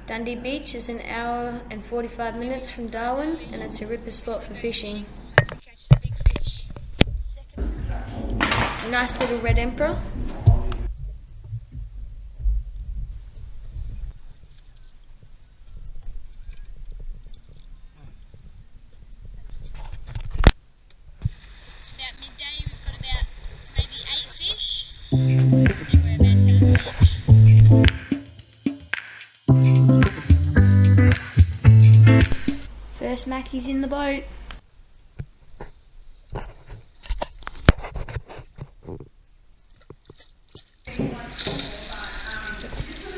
Dundee Beach is an hour and 45 minutes from Darwin, and it's a ripper spot for fishing. Catch some big fish. A nice little red emperor. It's about midday, we've got about maybe 8 fish, and we're about to have lunch. First Mackie's in the boat.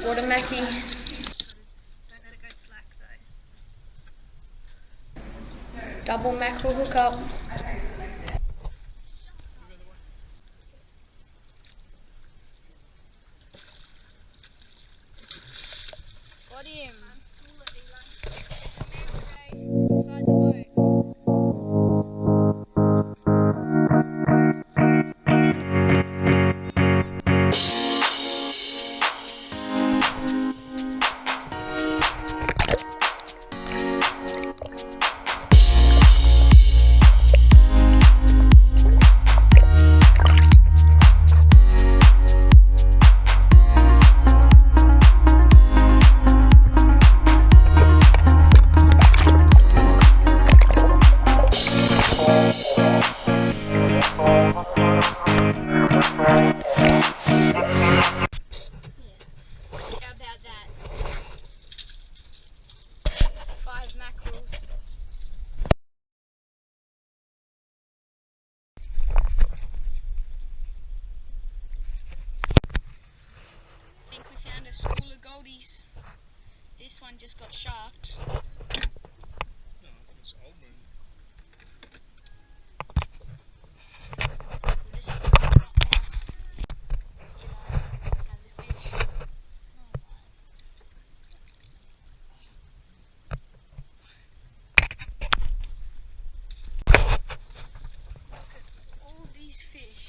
Water Mackie. Don't let it go slack though. Double mackerel hookup. Got him. Inside the boat. How about that? 5 mackerels. I think we found a school of goldies. This one just got sharked. No, it's old moon. We'll just have to run it up fast. Has a fish. All these fish.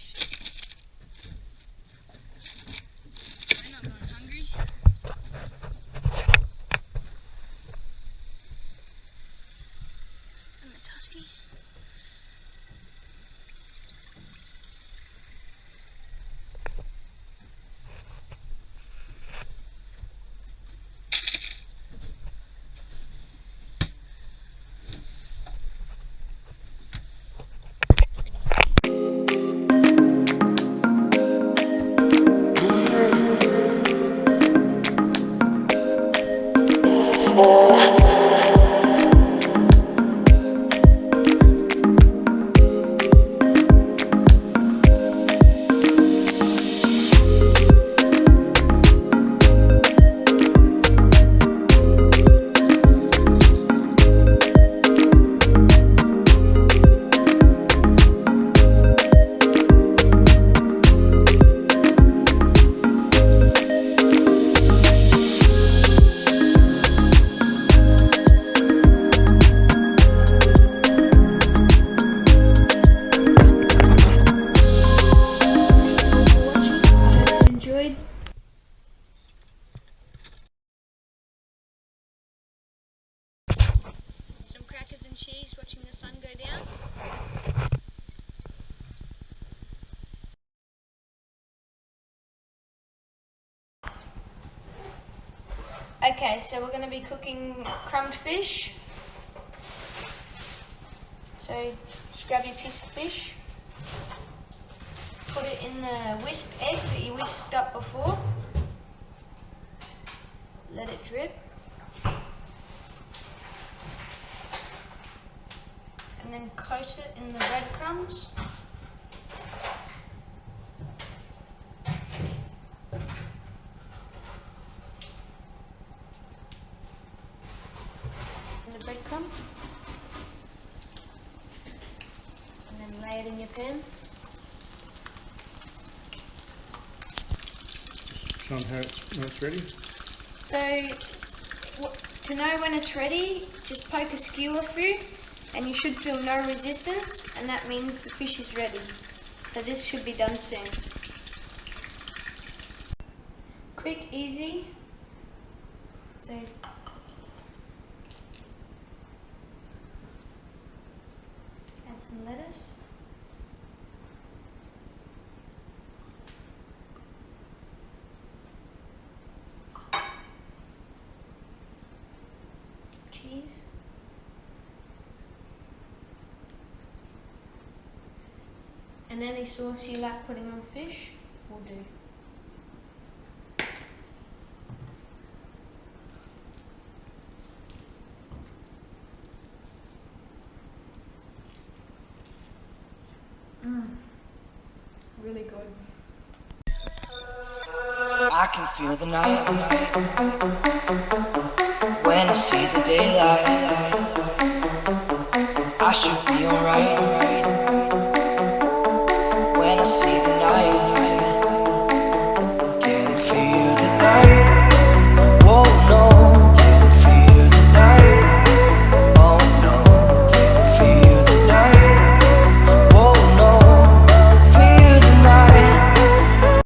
I'm not going hungry. I'm a tusky. Enjoyed. Some crackers and cheese watching the sun go down. Okay, so we're going to be cooking crumbed fish. So just grab your piece of fish, put it in the whisked egg that you whisked up before, let it drip, and then coat it in the breadcrumbs. The breadcrumb, and then lay it in your pan. Show them when it's ready. So to know when it's ready, just poke a skewer through and you should feel no resistance, and that means the fish is ready. So this should be done soon. Quick, easy. So So add some lettuce. Cheese. And any sauce you like putting on fish will do. Really good. I can feel the night when I see the daylight.